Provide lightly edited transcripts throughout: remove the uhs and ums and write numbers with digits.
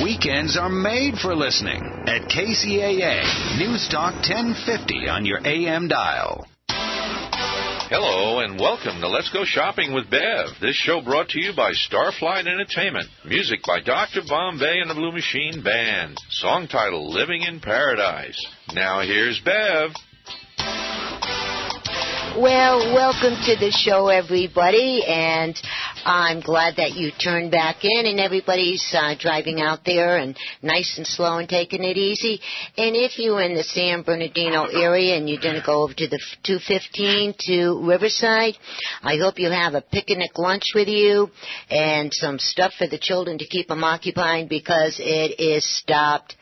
Weekends are made for listening at KCAA News Talk 1050 on your AM dial. Hello and welcome to Let's Go Shopping with Bev. This show brought to you by Starflight Entertainment. Music by Dr. Bombay and the Blue Machine Band. Song title, Living in Paradise. Now here's Bev. Well, welcome to the show, everybody, and I'm glad that you turned back in and everybody's driving out there and nice and slow and taking it easy. And if you're in the San Bernardino area and you're going to go over to the 215 to Riverside, I hope you have a picnic lunch with you and some stuff for the children to keep them occupied because it is stopped,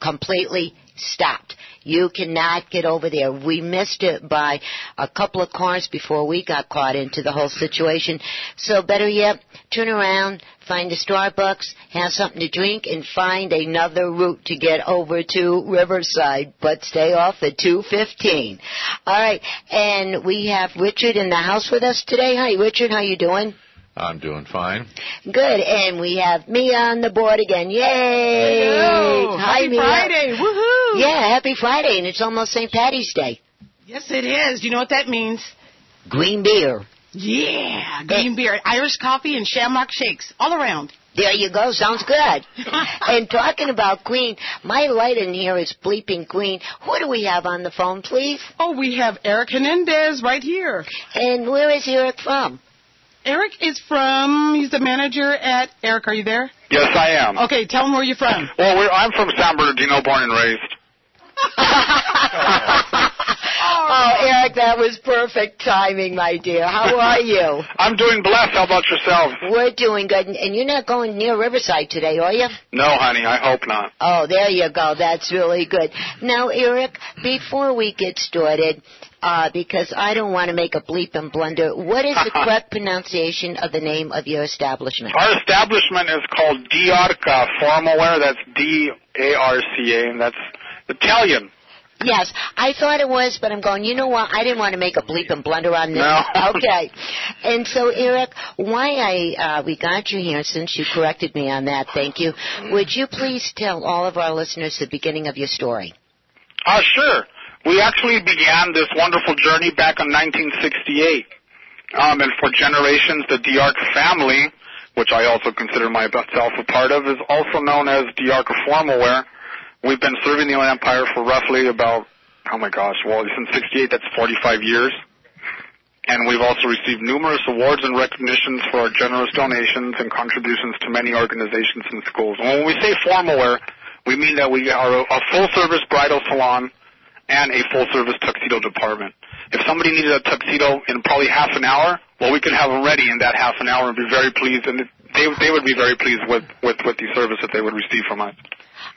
completely stopped. You cannot get over there. We missed it by a couple of cars before we got caught into the whole situation. So better yet, turn around, find a Starbucks, have something to drink, and find another route to get over to Riverside, but stay off at 215. All right, and we have Richard in the house with us today. Hi, Richard. How you doing? I'm doing fine. Good, and we have Mia on the board again. Yay! Hello. Hi, Happy Mia. Friday. Woohoo! Yeah, happy Friday, and it's almost St. Patty's Day. Yes, it is. You know what that means? Green beer. Yeah, green beer, Irish coffee, and shamrock shakes all around. There you go. Sounds good. And talking about green, my light in here is bleeping green. Who do we have on the phone, please? Oh, we have Eric Hernandez right here. And where is Eric from? Eric is he's the manager at, Eric, are you there? Yes, I am. Okay, tell him where you're from. Well, I'm from San Bernardino, born and raised. Oh, Eric, that was perfect timing, my dear. How are you? I'm doing blessed. How about yourself? We're doing good. And you're not going near Riverside today, are you? No, honey, I hope not. Oh, there you go. That's really good. Now, Eric, before we get started, because I don't want to make a bleep and blunder, what is the correct pronunciation of the name of your establishment? Our establishment is called Diarca Formalware. That's D-A-R-C-A, and that's Italian. Yes, I thought it was, but I'm going, you know what, I didn't want to make a bleep and blunder on this. No. Okay. And so, Eric, why we got you here, since you corrected me on that, thank you, would you please tell all of our listeners the beginning of your story? Sure. We actually began this wonderful journey back in 1968. And for generations, the Diarca family, which I also consider myself a part of, is also known as Diarca Formalware. We've been serving the Inland Empire for roughly about, since 68, that's 45 years. And we've also received numerous awards and recognitions for our generous donations and contributions to many organizations and schools. And when we say formalware, we mean that we are a full-service bridal salon and a full-service tuxedo department. If somebody needed a tuxedo in probably half an hour, well, we could have them ready in that half an hour and be very pleased, and they would be very pleased with the service that they would receive from us.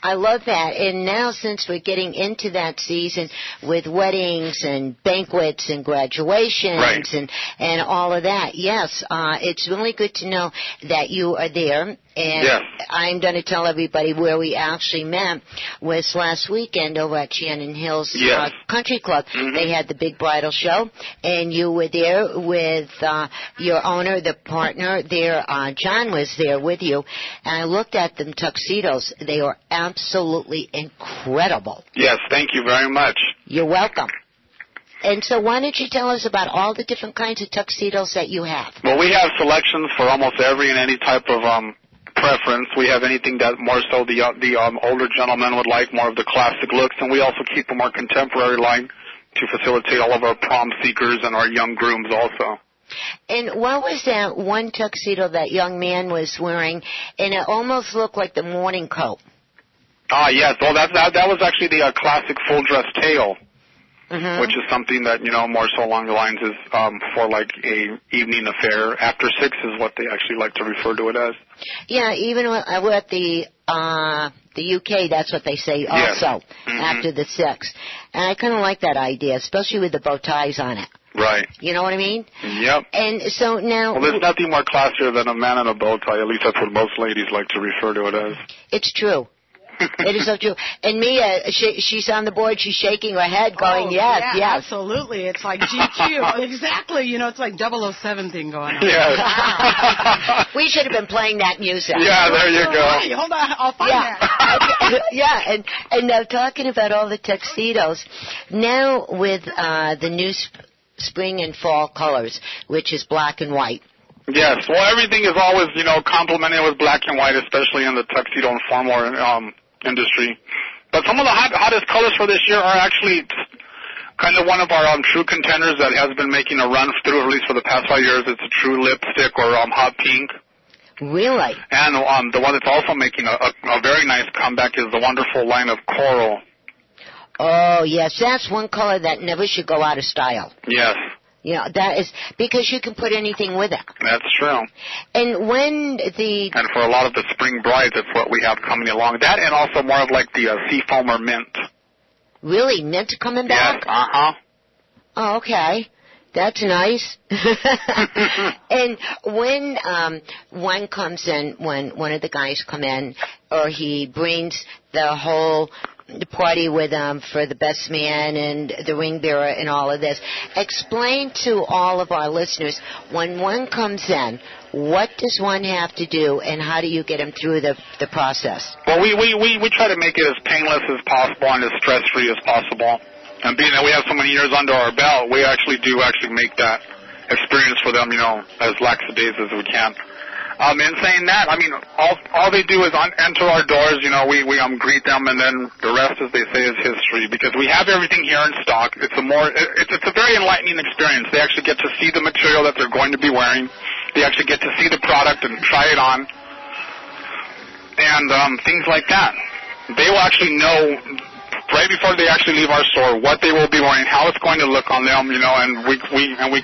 I love that. And now, since we're getting into that season with weddings and banquets and graduations right. and all of that, yes, it's really good to know that you are there. And yes. I'm going to tell everybody where we actually met was last weekend over at Shannon Hills yes. Country Club. Mm-hmm. They had the big bridal show, and you were there with your owner, the partner there. John was there with you. And I looked at them tuxedos. They are absolutely incredible. Yes, thank you very much. You're welcome. And so why don't you tell us about all the different kinds of tuxedos that you have? Well, we have selections for almost every and any type of preference. We have anything that more so the older gentlemen would like, more of the classic looks, and we also keep a more contemporary line to facilitate all of our prom seekers and our young grooms also. And what was that one tuxedo that young man was wearing, and it almost looked like the morning coat? Yes. Well, that was actually the classic full dress tail. Mm-hmm. Which is something that, more so along the lines is for like a evening affair. After 6 is what they actually like to refer to it as. Yeah, even we're at the UK, that's what they say also, mm-hmm. after the 6. And I kind of like that idea, especially with the bow ties on it. Right. You know what I mean? Yep. And so now... Well, there's nothing more classier than a man in a bow tie. At least that's what most ladies like to refer to it as. It's true. It is so true. And Mia, she's on the board. She's shaking her head, going, yes, yeah, yes. Absolutely. It's like GQ. Exactly. You know, it's like 007 thing going on. Yes. We should have been playing that music. Yeah, there you go. Hey, hold on. I'll find that. Yeah, and now talking about all the tuxedos, now with the new spring and fall colors, which is black and white. Yes, well, everything is always, complemented with black and white, especially in the tuxedo and formal industry. But some of the hottest colors for this year are actually kind of one of our true contenders that has been making a run through, at least for the past 5 years. It's a true lipstick or hot pink. Really? And the one that's also making a very nice comeback is the wonderful line of coral. Oh, yes, that's one color that never should go out of style. Yes. That is because you can put anything with it. That's true. And and for a lot of the spring brides, it's what we have coming along. That and also more of like the seafoam or mint. Really? Mint coming back? Yes, uh-huh. Oh, okay. That's nice. And when one comes in, when one of the guys come in, or he brings the whole party with him for the best man and the ring bearer and all of this, explain to all of our listeners, when one comes in, what does one have to do and how do you get him through the process? Well, we try to make it as painless as possible and as stress-free as possible. And being that we have so many years under our belt, we actually make that experience for them, as lackadaisical as we can. In saying that, all they do is enter our doors, we greet them, and then the rest, as they say, is history, because we have everything here in stock. It's a very enlightening experience. They actually get to see the material that they're going to be wearing. They actually get to see the product and try it on, and things like that. They will actually know right before they actually leave our store what they will be wearing, how it's going to look on them, and we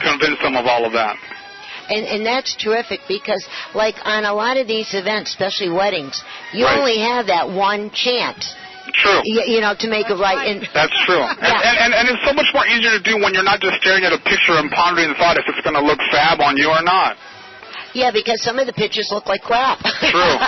convince them of all of that. And that's terrific because, like, on a lot of these events, especially weddings, you only have that one chance. True. To make it right. And that's true. Yeah. And it's so much more easier to do when you're not just staring at a picture and pondering the thought if it's going to look fab on you or not. Yeah, because some of the pictures look like crap. True.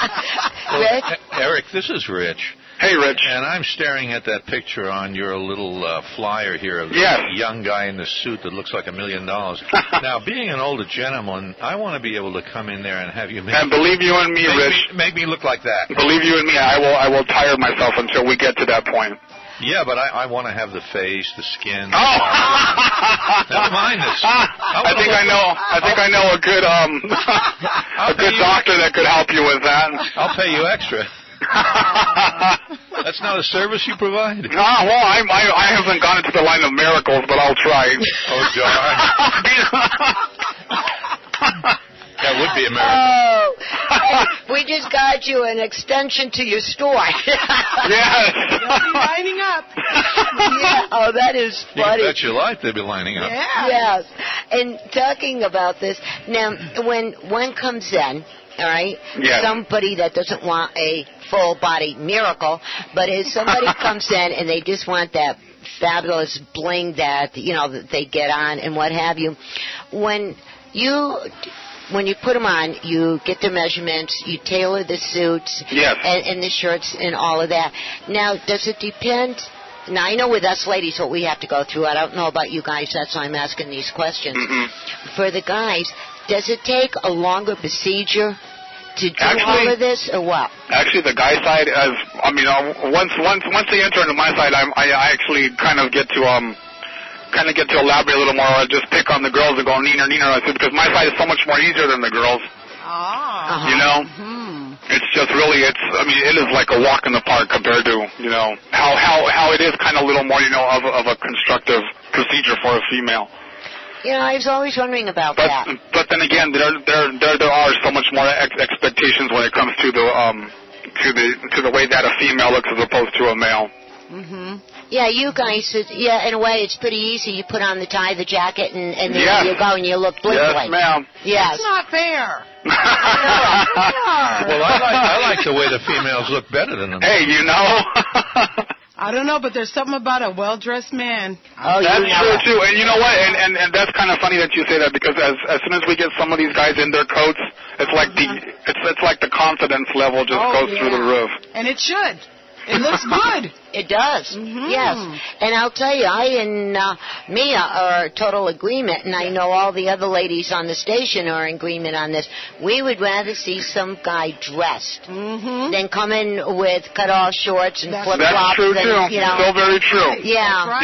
Rich? Eric, this is Rich. Hey, Rich. And I'm staring at that picture on your little flyer here of the young guy in the suit that looks like $1 million. Now, being an older gentleman, I want to be able to come in there and have you and believe you and me, Rich. Make me look like that. Believe you and me, I will tire myself until we get to that point. Yeah, but I want to have the face, the skin. Oh! Never mind this. I think I know a good doctor that could help you with that. I'll pay you extra. That's not a service you provide? No, well, I haven't gone into the line of miracles, but I'll try. Oh, darn. That would be a miracle. Oh, we just got you an extension to your store. Yes. They'll be lining up. Yeah. Oh, that is funny. You bet your life they'll be lining up. Yeah. Yes. And talking about this, now, when one comes in, all right, somebody that doesn't want a full-body miracle, but if somebody comes in and they just want that fabulous bling that, that they get on and what have you, when you put them on, you get their measurements, you tailor the suits and the shirts and all of that. Now, does it depend? Now, I know with us ladies what we have to go through. I don't know about you guys. That's why I'm asking these questions. Mm-hmm. For the guys, does it take a longer procedure to do all of this, or what? Actually, the guy side, once they enter into my side, I actually kind of get to elaborate a little more. I just pick on the girls and go neener. I said because my side is so much more easier than the girls. Ah. Mm-hmm. It's just really, it is like a walk in the park compared to, how it is kind of a little more, of a constructive procedure for a female. I was always wondering about that. But then again, there are so much more expectations when it comes to the way that a female looks as opposed to a male. Mhm. Yeah, you guys, in a way, it's pretty easy. You put on the tie, the jacket, and there you go, and you look bling bling. Yes, ma'am. Yes. That's not fair. Well, I like the way the females look better than the men. Hey, I don't know, but there's something about a well-dressed man. Oh, that's true, too. And you know what? And that's kind of funny that you say that because as soon as we get some of these guys in their coats, it's like it's like the confidence level just goes through the roof. And it should. It looks good. It does. Mm-hmm. Yes. And I'll tell you, I and Mia are total agreement, and I know all the other ladies on the station are in agreement on this. We would rather see some guy dressed than come in with cut-off shorts and flip-flops. That's true, too. You know. So very true. Yeah. Right.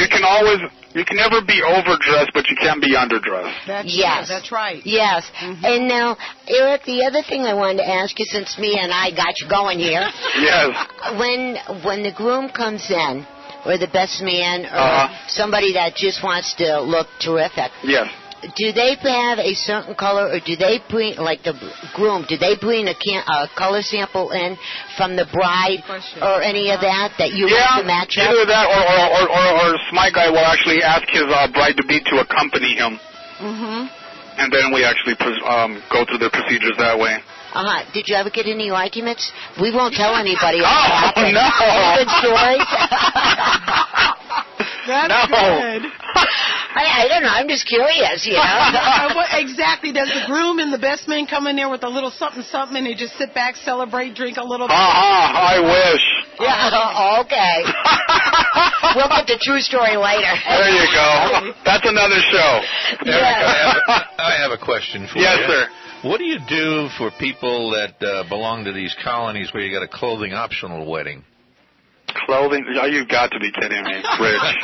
You can never be overdressed, but you can be underdressed. That's right. Yes. And now, Eric, the other thing I wanted to ask you, since Mia and I got you going here. Yes. When the groom comes in, or the best man, or somebody that just wants to look terrific. Yes. Do they have a certain color, or do they bring, like the groom, do they bring a color sample in from the bride, or any of that you want to match up? Either that, or my guy will actually ask his bride-to-be to accompany him. And then we actually go through the procedures that way. Did you ever get any arguments? We won't tell anybody. No. Good stories. That's good. I don't know. I'm just curious, you know. What exactly does the groom and the best man come in there with a little something, and they just sit back, celebrate, drink a little bit? I wish. Yeah. Okay. We'll get the true story later. There you go. That's another show. Eric, I have a question for you. Yes, sir. What do you do for people that belong to these colonies where you got a clothing optional wedding? Clothing? Oh, you've got to be kidding me, Rich.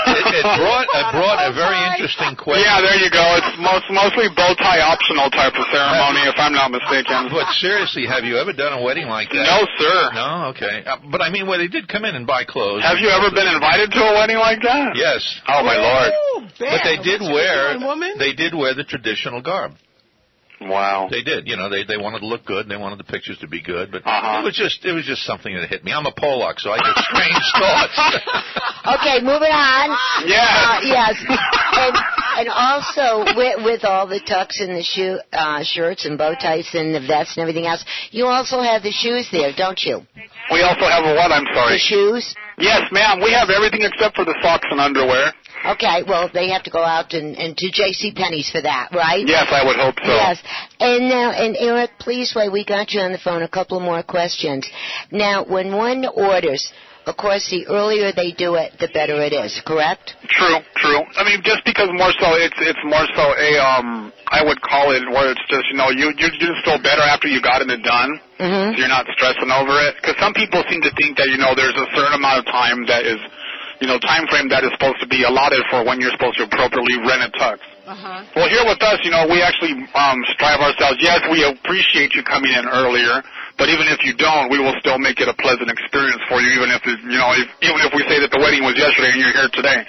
It brought a very interesting question. Yeah, there you go. It's mostly bow tie optional type of ceremony, if I'm not mistaken. But seriously, have you ever done a wedding like that? No, sir. No, okay. But I mean, where they did come in and buy clothes. Have you ever been invited to a wedding like that? Yes. Oh, my Lord. But they did wear the traditional garb. Wow. They did. You know, they wanted to look good, and they wanted the pictures to be good, but it was just something that hit me. I'm a Pollock, so I get strange thoughts. Okay, moving on. Yeah. Yes. And also, with all the tucks and the shirts and bow ties and the vests and everything else, you also have the shoes there, don't you? We also have a what, I'm sorry? The shoes? Yes, ma'am. We have everything except for the socks and underwear. Okay, well, they have to go out and to JCPenney's for that, right? Yes, I would hope so. Yes. And Eric, please, while we got you on the phone, a couple more questions. Now, when one orders, of course, the earlier they do it, the better it is, correct? True. I mean, just because more so, it's more so I would call it where it's just, you just feel better after you got it done. So you're not stressing over it. Because some people seem to think that, there's a certain amount of time that is, time frame that is supposed to be allotted for when you're supposed to appropriately rent a tux. Well, here with us, we actually strive ourselves. Yes, we appreciate you coming in earlier, but even if you don't, we will still make it a pleasant experience for you, even if even if we say that the wedding was yesterday and you're here today.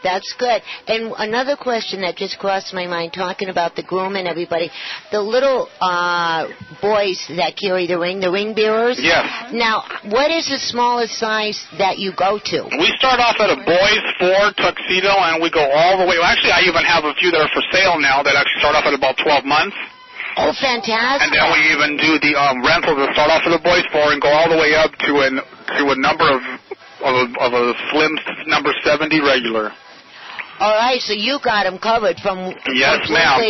That's good. And another question that just crossed my mind, talking about the groom and everybody, the little boys that carry the ring bearers. Yes. Now, what is the smallest size that you go to? We start off at a boys 4 tuxedo, and we go all the way. Well, actually, I even have a few that are for sale now that actually start off at about 12 months. Oh, fantastic. And then we even do the rentals that start off at a boys 4 and go all the way up to a number of a slim number 70 regular. All right, so you got them covered from yes, ma'am.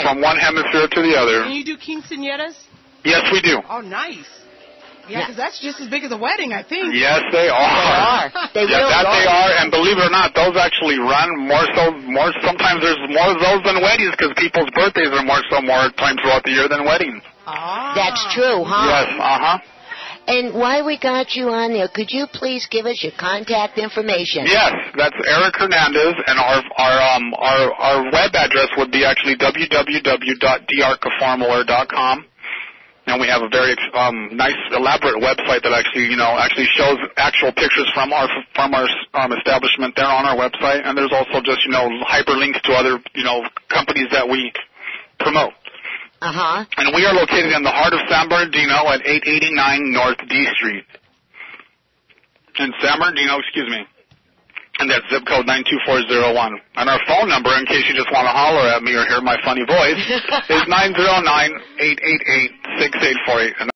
From one hemisphere to the other. Can you do quinceañeras? Yes, we do. Oh, nice. Yeah, because that's just as big as a wedding, I think. Yes, they are. They really are. They are, and believe it or not, those actually run more. Sometimes there's more of those than weddings because people's birthdays are more times throughout the year than weddings. That's true, huh? Yes, And while we got you on there, could you please give us your contact information? Yes, that's Eric Hernandez, and our web address would be actually www.drcaformwear.com. And we have a very nice, elaborate website that actually shows actual pictures from our establishment there on our website. And there's also just hyperlinks to other companies that we promote. And we are located in the heart of San Bernardino at 889 North D Street. In San Bernardino, And that's zip code 92401. And our phone number, in case you just want to holler at me or hear my funny voice, is 909-888-6848.